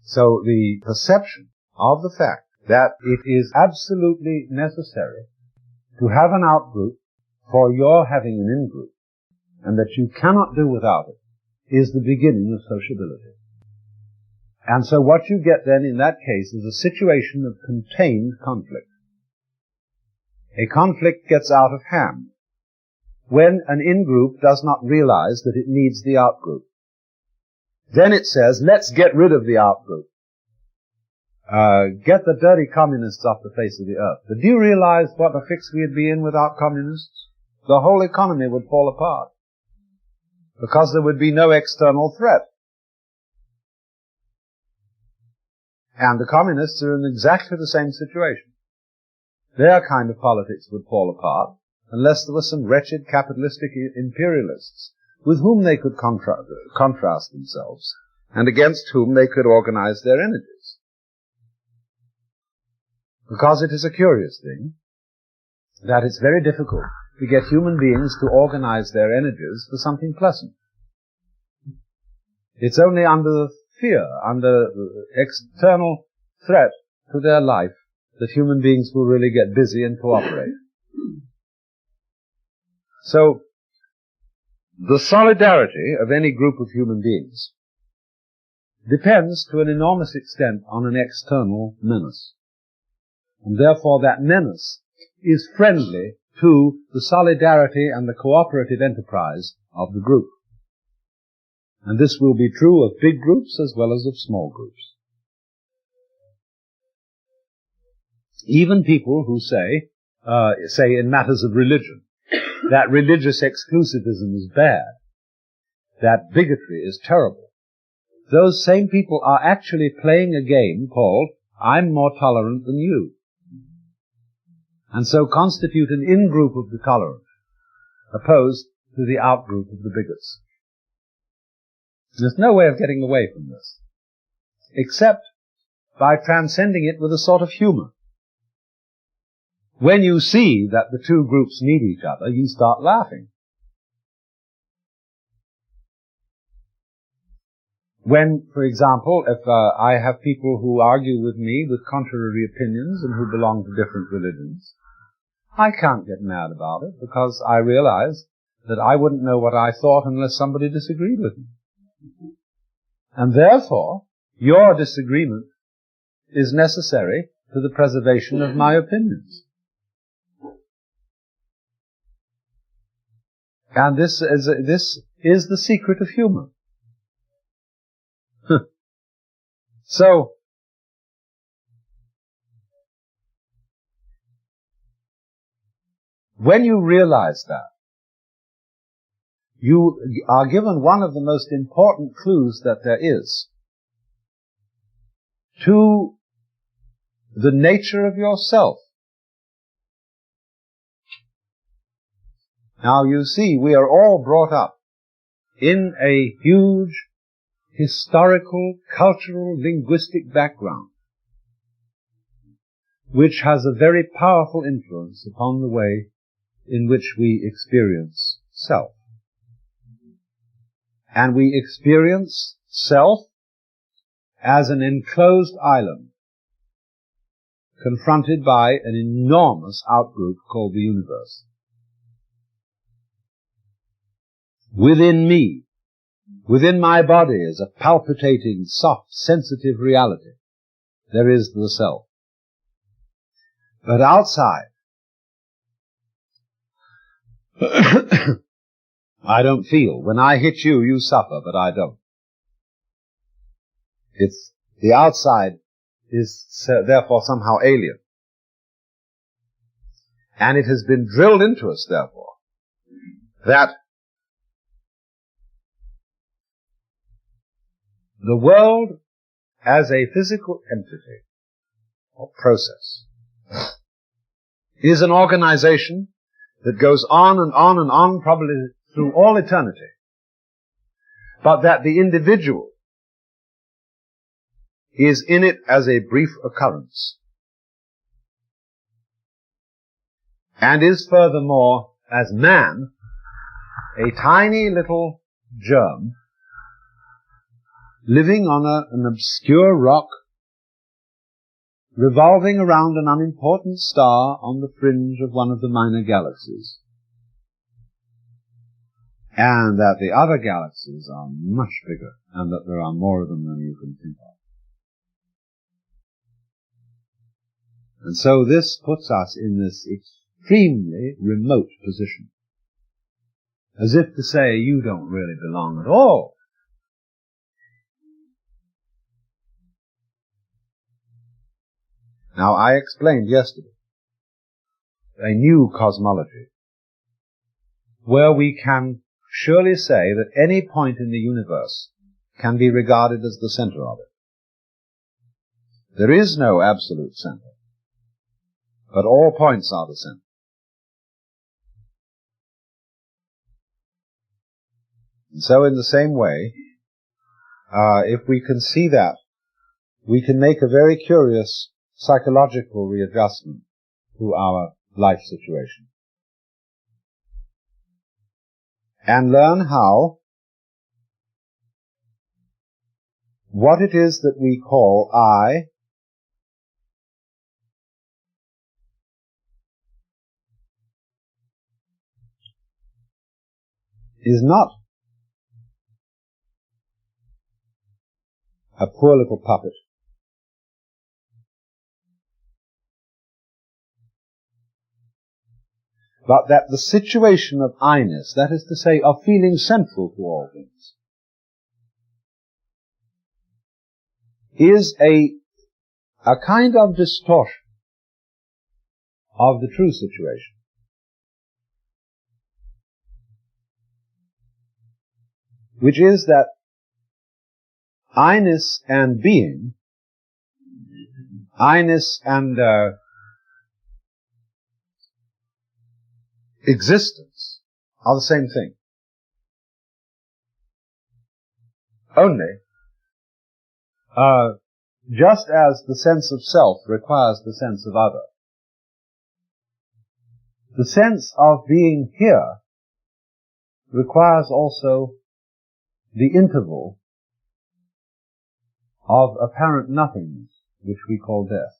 So the perception of the fact that it is absolutely necessary to have an out-group for your having an in-group, and that you cannot do without it, is the beginning of sociability. And so what you get then in that case is a situation of contained conflict. A conflict gets out of hand when an in-group does not realize that it needs the out-group. Then it says, let's get rid of the out-group. Get the dirty communists off the face of the earth. But do you realize what a fix we'd be in without communists? The whole economy would fall apart, because there would be no external threat. And the communists are in exactly the same situation. Their kind of politics would fall apart unless there were some wretched capitalistic imperialists with whom they could contrast themselves and against whom they could organize their energies. Because it is a curious thing that it's very difficult to get human beings to organize their energies for something pleasant. It's only under fear, under external threat to their life, that human beings will really get busy and cooperate. So, the solidarity of any group of human beings depends to an enormous extent on an external menace. And therefore that menace is friendly to the solidarity and the cooperative enterprise of the group. And this will be true of big groups as well as of small groups. Even people who say in matters of religion, that religious exclusivism is bad, that bigotry is terrible, those same people are actually playing a game called, I'm more tolerant than you. And so constitute an in-group of the tolerant, opposed to the out-group of the bigots. There's no way of getting away from this, except by transcending it with a sort of humor. When you see that the two groups need each other, you start laughing. When, for example, if I have people who argue with me with contrary opinions and who belong to different religions, I can't get mad about it, because I realize that I wouldn't know what I thought unless somebody disagreed with me. And therefore, your disagreement is necessary to the preservation of my opinions. And this is the secret of humor. So, when you realize that, you are given one of the most important clues that there is to the nature of yourself. Now you see, we are all brought up in a huge historical, cultural, linguistic background, which has a very powerful influence upon the way in which we experience self. And we experience self as an enclosed island, confronted by an enormous outgroup called the universe. Within me, within my body, is a palpitating, soft, sensitive reality. There is the self. But outside, I don't feel. When I hit you, you suffer, but I don't. The outside is therefore somehow alien. And it has been drilled into us, therefore, that the world as a physical entity or process is an organization that goes on and on and on, probably through all eternity, but that the individual is in it as a brief occurrence, and is furthermore, as man, a tiny little germ living on an obscure rock, revolving around an unimportant star on the fringe of one of the minor galaxies, and that the other galaxies are much bigger, and that there are more of them than you can think of. And so this puts us in this extremely remote position, as if to say, you don't really belong at all. Now, I explained yesterday a new cosmology, where we can surely say that any point in the universe can be regarded as the center of it. There is no absolute center, but all points are the center. And so in the same way, if we can see that, we can make a very curious psychological readjustment to our life situation, and learn how what it is that we call I is not a poor little puppet, but that the situation of I-ness, that is to say, of feeling central to all things, is a kind of distortion of the true situation, which is that I-ness and being, I-ness and existence are the same thing. Only, just as the sense of self requires the sense of other, the sense of being here requires also the interval of apparent nothingness, which we call death.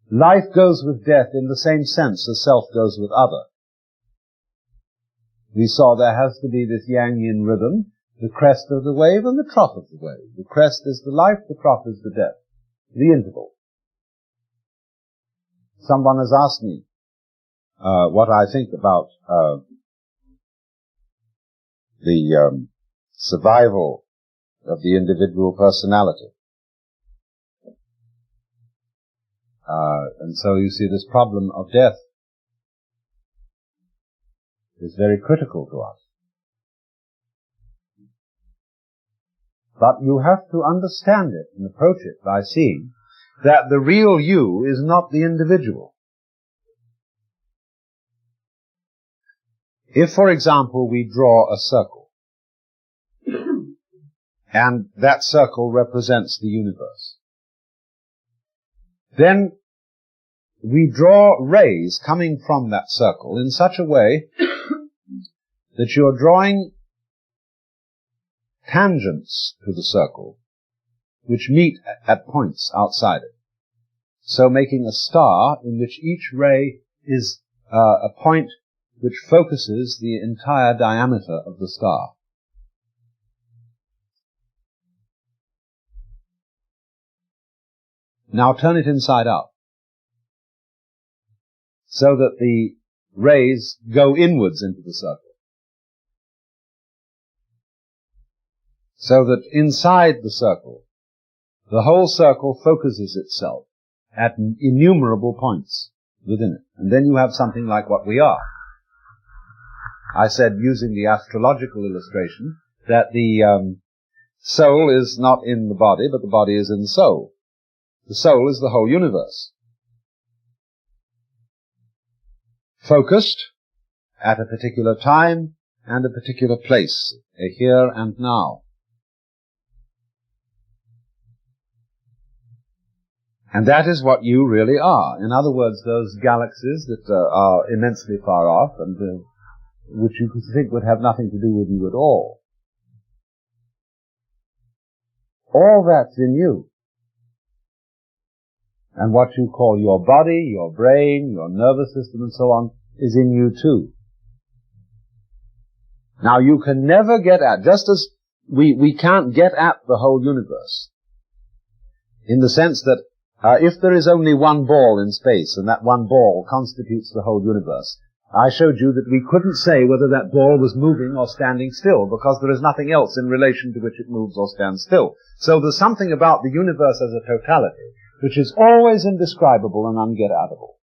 Life goes with death in the same sense as self goes with other. We saw there has to be this yang-yin rhythm, the crest of the wave and the trough of the wave. The crest is the life, the trough is the death, the interval. Someone has asked me what I think about the survival of the individual personality. And so you see, this problem of death is very critical to us. But you have to understand it and approach it by seeing that the real you is not the individual. If, for example, we draw a circle, and that circle represents the universe, then we draw rays coming from that circle in such a way that you're drawing tangents to the circle which meet at points outside it, so making a star in which each ray is a point which focuses the entire diameter of the star. Now turn it inside out, so that the rays go inwards into the circle, so that inside the circle, the whole circle focuses itself at innumerable points within it. And then you have something like what we are. I said, using the astrological illustration, that the soul is not in the body, but the body is in the soul. The soul is the whole universe, focused at a particular time and a particular place, a here and now. And that is what you really are. In other words, those galaxies that are immensely far off and which you could think would have nothing to do with you at all. All that's in you. And what you call your body, your brain, your nervous system and so on is in you too. Now you can never get at, just as we can't get at the whole universe, in the sense that if there is only one ball in space and that one ball constitutes the whole universe, I showed you that we couldn't say whether that ball was moving or standing still because there is nothing else in relation to which it moves or stands still. So there's something about the universe as a totality which is always indescribable and unget-atable.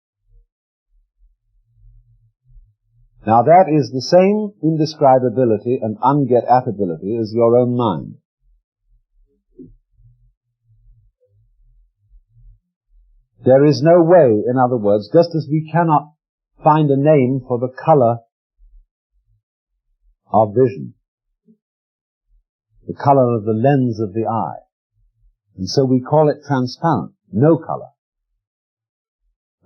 Now that is the same indescribability and unget-atability as your own mind. There is no way, in other words, just as we cannot find a name for the color of vision, the color of the lens of the eye, and so we call it transparent, no color.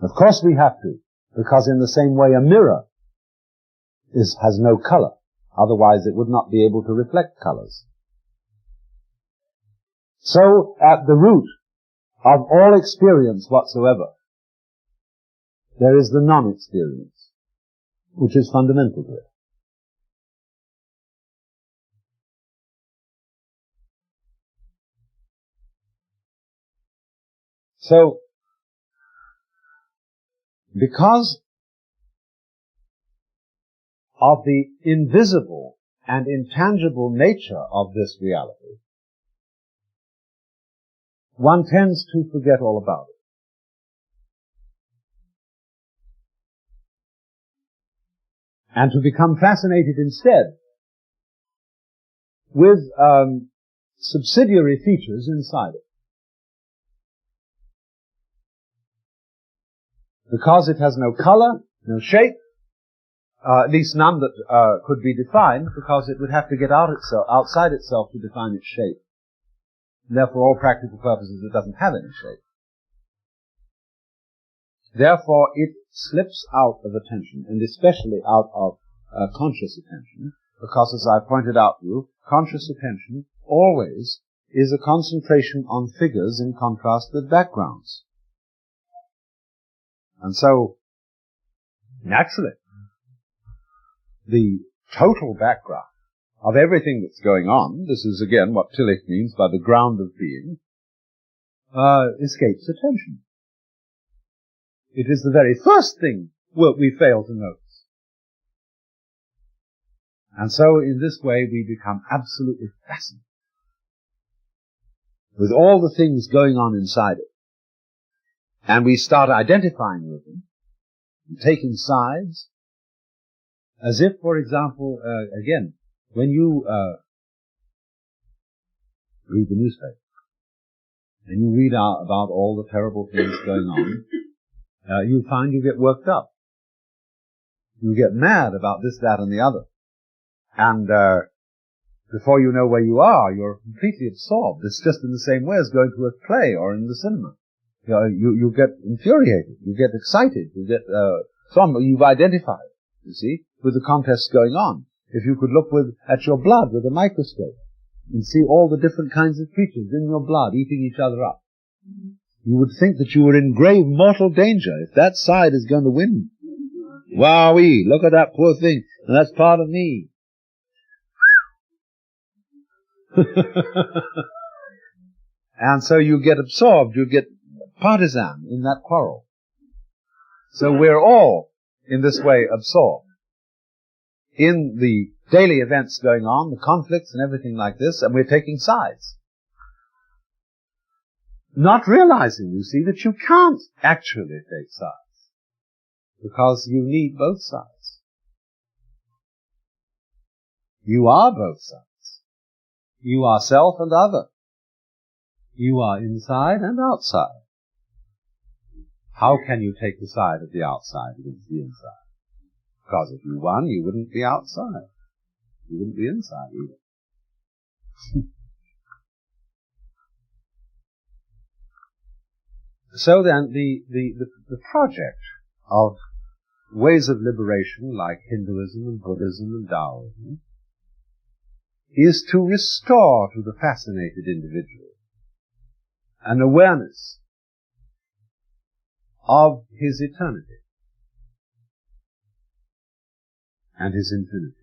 Of course we have to, because in the same way a mirror has no color, otherwise it would not be able to reflect colors. So at the root of all experience whatsoever, there is the non-experience, which is fundamental to it. So, because of the invisible and intangible nature of this reality, one tends to forget all about it. And to become fascinated instead with subsidiary features inside it. Because it has no color, no shape, at least none that could be defined, because it would have to get outside itself to define its shape. And therefore, for all practical purposes, it doesn't have any shape. Therefore, it slips out of attention, and especially out of conscious attention, because, as I pointed out to you, conscious attention always is a concentration on figures in contrast with backgrounds. And so, naturally, the total background of everything that's going on, this is again what Tillich means by the ground of being, escapes attention. It is the very first thing we fail to notice. And so in this way we become absolutely fascinated with all the things going on inside it. And we start identifying with them, and taking sides, as if, for example, again, when you read the newspaper, and you read out about all the terrible things going on, you find you get worked up. You get mad about this, that, and the other. And before you know where you are, you're completely absorbed. It's just in the same way as going to a play or in the cinema. You get infuriated, you get excited, you get you've identified, you see, with the contests going on. If you could look at your blood with a microscope and see all the different kinds of creatures in your blood eating each other up, you would think that you were in grave mortal danger if that side is going to win. Wowee, look at that poor thing, and that's part of me. And so you get absorbed, you get partisan in that quarrel. So we're all, in this way, absorbed in the daily events going on, the conflicts and everything like this, and we're taking sides. Not realizing, you see, that you can't actually take sides, because you need both sides. You are both sides. You are self and other. You are inside and outside. How can you take the side of the outside against the inside? Because if you won, you wouldn't be outside. You wouldn't be inside either. So then, the project of ways of liberation, like Hinduism and Buddhism and Taoism, is to restore to the fascinated individual an awareness of his eternity and his infinity.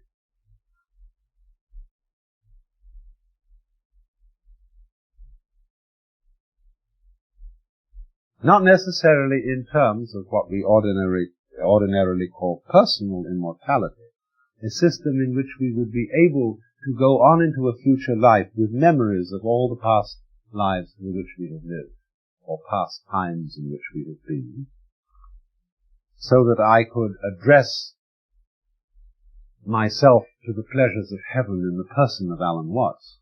Not necessarily in terms of what we ordinarily call personal immortality, a system in which we would be able to go on into a future life with memories of all the past lives in which we have lived, or past times in which we have been, so that I could address myself to the pleasures of heaven in the person of Alan Watts.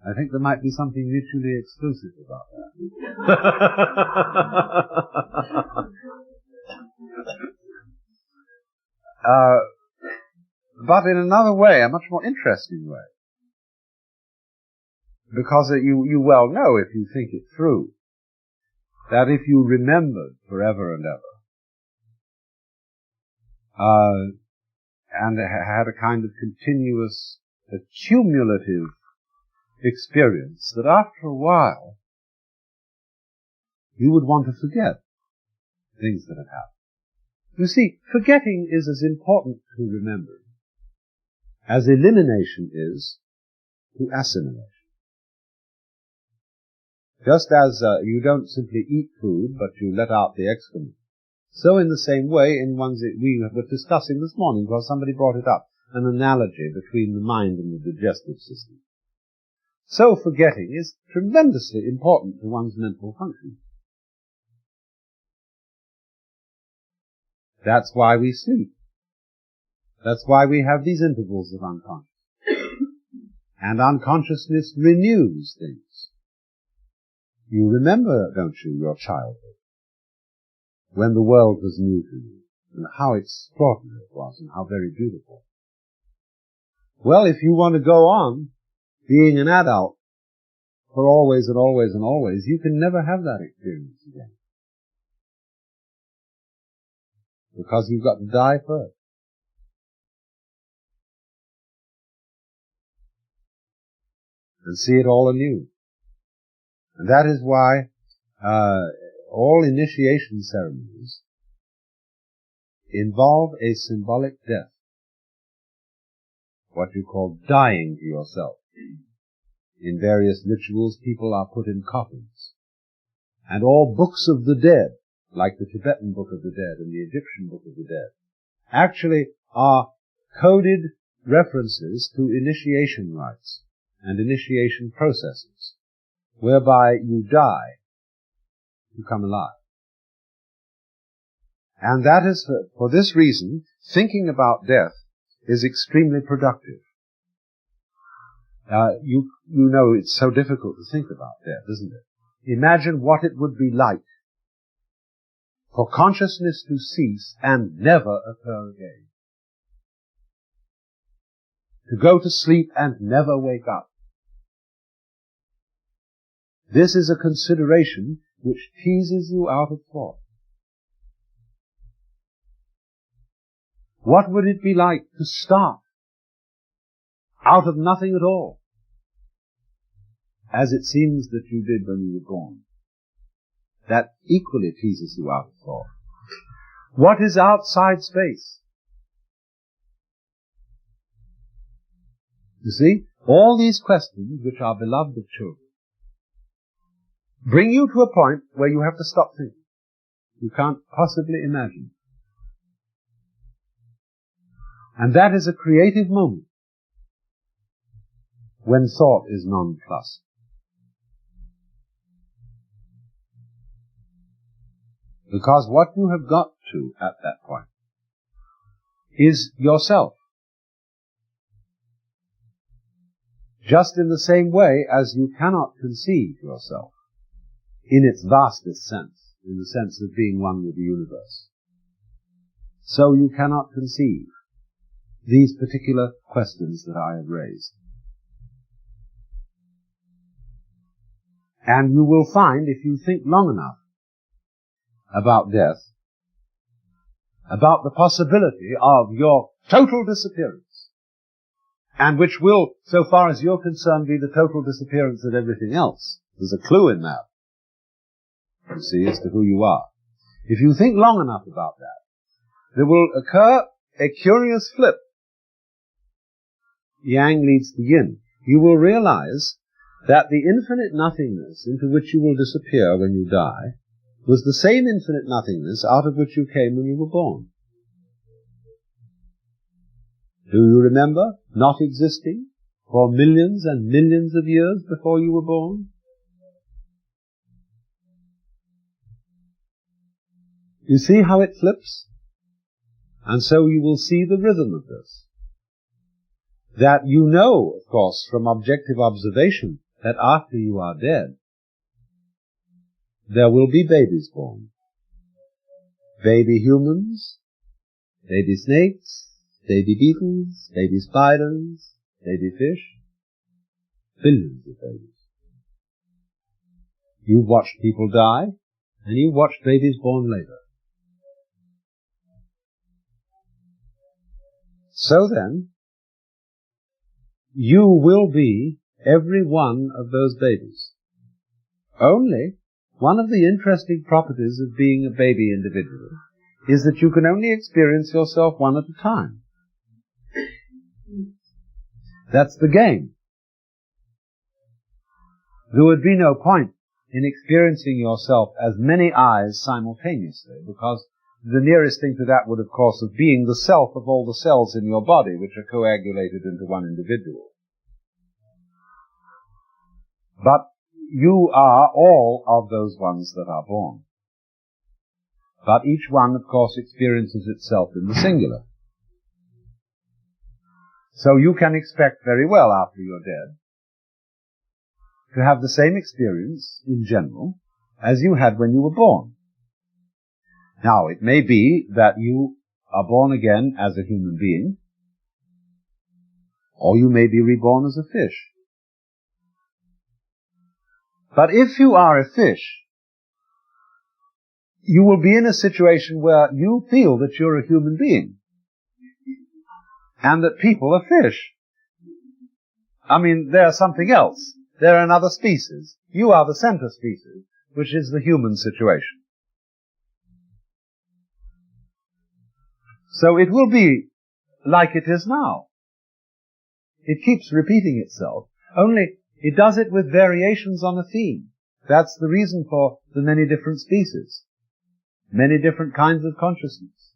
I think there might be something mutually exclusive about that. But in another way, a much more interesting way, because you well know, if you think it through, that if you remembered forever and ever, and had a kind of continuous, cumulative experience, that after a while you would want to forget things that had happened. You see, forgetting is as important to remembering as elimination is to assimilation. Just as you don't simply eat food, but you let out the excrement, so in the same way, in ones that we were discussing this morning, because somebody brought it up, an analogy between the mind and the digestive system. So forgetting is tremendously important to one's mental function. That's why we sleep. That's why we have these intervals of unconsciousness. And unconsciousness renews things. You remember, don't you, your childhood, when the world was new to you, and how extraordinary it was, and how very beautiful. Well, if you want to go on being an adult for always and always and always, you can never have that experience again. Because you've got to die first. And see it all anew. And that is why all initiation ceremonies involve a symbolic death, what you call dying to yourself. In various rituals, people are put in coffins. And all books of the dead, like the Tibetan Book of the Dead and the Egyptian Book of the Dead, actually are coded references to initiation rites and initiation processes, whereby you die to come alive. And that is, for this reason, thinking about death is extremely productive. You know it's so difficult to think about death, isn't it? Imagine what it would be like for consciousness to cease and never occur again. To go to sleep and never wake up. This is a consideration which teases you out of thought. What would it be like to start out of nothing at all, as it seems that you did when you were born? That equally teases you out of thought. What is outside space? You see, all these questions, which are beloved of children, bring you to a point where you have to stop thinking. You can't possibly imagine. And that is a creative moment when thought is nonplussed. Because what you have got to at that point is yourself. Just in the same way as you cannot conceive yourself in its vastest sense, in the sense of being one with the universe, so you cannot conceive these particular questions that I have raised. And you will find, if you think long enough about death, about the possibility of your total disappearance, and which will, so far as you're concerned, be the total disappearance of everything else. There's a clue in that, you see, as to who you are. If you think long enough about that, there will occur a curious flip. Yang leads the yin. You will realize that the infinite nothingness into which you will disappear when you die was the same infinite nothingness out of which you came when you were born. Do you remember not existing for millions and millions of years before you were born? You see how it flips? And so you will see the rhythm of this. That you know, of course, from objective observation, that after you are dead, there will be babies born. Baby humans, baby snakes, baby beetles, baby spiders, baby fish, billions of babies. You've watched people die, and you've watched babies born later. So then, you will be every one of those babies. Only, one of the interesting properties of being a baby individual is that you can only experience yourself one at a time. That's the game. There would be no point in experiencing yourself as many eyes simultaneously, because the nearest thing to that would, of course, have being the self of all the cells in your body, which are coagulated into one individual. But you are all of those ones that are born. But each one, of course, experiences itself in the singular. So you can expect very well after you're dead to have the same experience in general as you had when you were born. Now, it may be that you are born again as a human being, or you may be reborn as a fish. But if you are a fish, you will be in a situation where you feel that you're a human being, and that people are fish. I mean, they're something else. They're another species. You are the center species, which is the human situation. So it will be like it is now. It keeps repeating itself, only it does it with variations on a theme. That's the reason for the many different species, many different kinds of consciousness.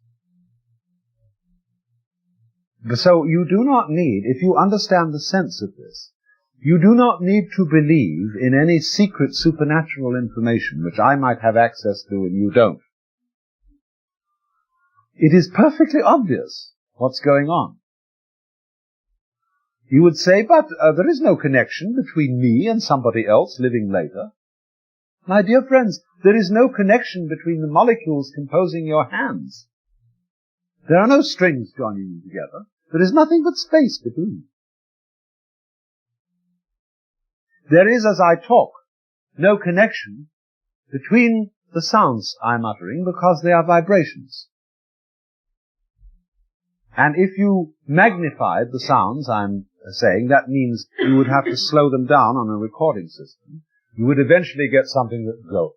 So you do not need, if you understand the sense of this, you do not need to believe in any secret supernatural information which I might have access to and you don't. It is perfectly obvious what's going on. You would say, but there is no connection between me and somebody else living later. My dear friends, there is no connection between the molecules composing your hands. There are no strings joining them together. There is nothing but space between. There is, as I talk, no connection between the sounds I'm uttering because they are vibrations. And if you magnified the sounds I'm saying, that means you would have to slow them down on a recording system. You would eventually get something that would go,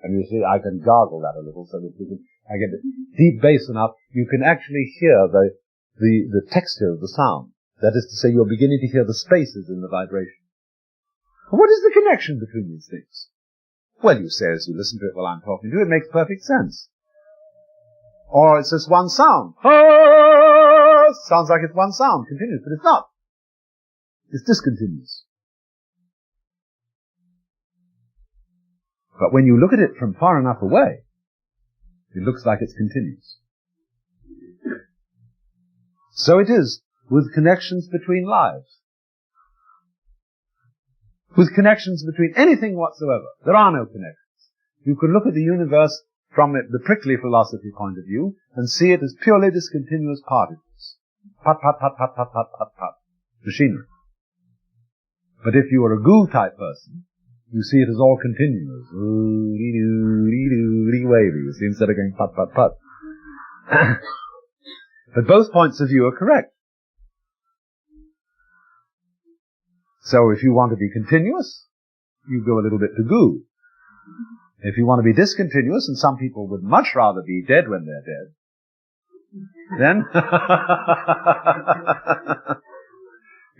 and you see, I can gargle that a little so that you can, I get deep bass enough, you can actually hear the texture of the sound. That is to say, you're beginning to hear the spaces in the vibration. What is the connection between these things? Well, you say as you listen to it while I'm talking to you, it makes perfect sense. Or it's just one sound. Sounds like it's one sound, continuous, but it's not. It's discontinuous. But when you look at it from far enough away, it looks like it's continuous. So it is with connections between lives. With connections between anything whatsoever. There are no connections. You can look at the universe from the prickly philosophy point of view and see it as purely discontinuous particles. Put, put, put, put, put, put, put, put. Machinery. But if you are a goo type person, you see it as all continuous. Wavy, you see, instead of going put, put, put. But both points of view are correct. So if you want to be continuous, you go a little bit to goo. If you want to be discontinuous, and some people would much rather be dead when they're dead, then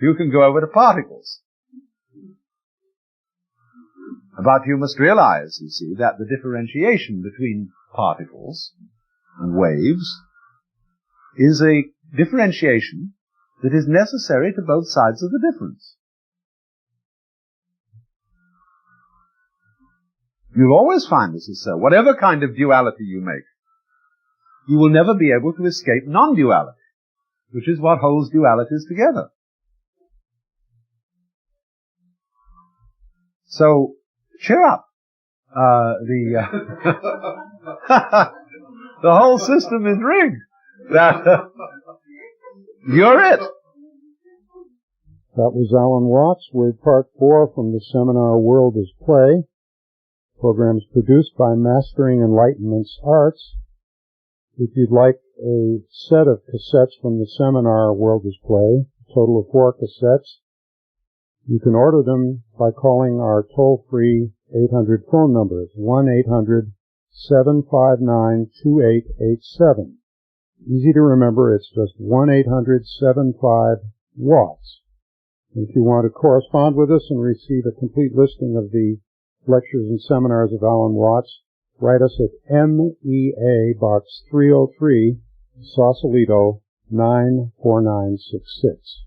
you can go over to particles. But you must realize, you see, that the differentiation between particles and waves is a differentiation that is necessary to both sides of the difference. You'll always find this is so. Whatever kind of duality you make, you will never be able to escape non-duality, which is what holds dualities together. So, cheer up. The whole system is rigged. You're it. That was Alan Watts with part 4 from the seminar World is Play. Programs produced by Mastering Enlightenment's Arts. If you'd like a set of cassettes from the seminar World is Play, a total of 4 cassettes, you can order them by calling our toll-free 800 phone numbers, 1-800-759-2887. Easy to remember, it's just 1-800-75-WATTS. If you want to correspond with us and receive a complete listing of the lectures and seminars of Alan Watts, write us at MEA Box 303, Sausalito 94966.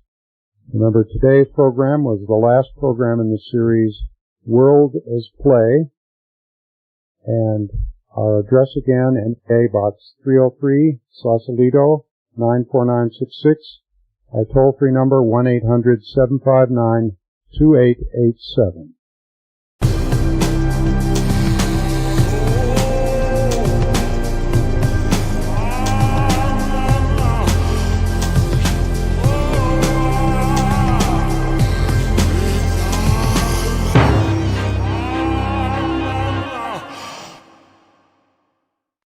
Remember, today's program was the last program in the series World is Play, and our address again, MEA Box 303, Sausalito 94966. Our toll-free number, 1-800-759-2887.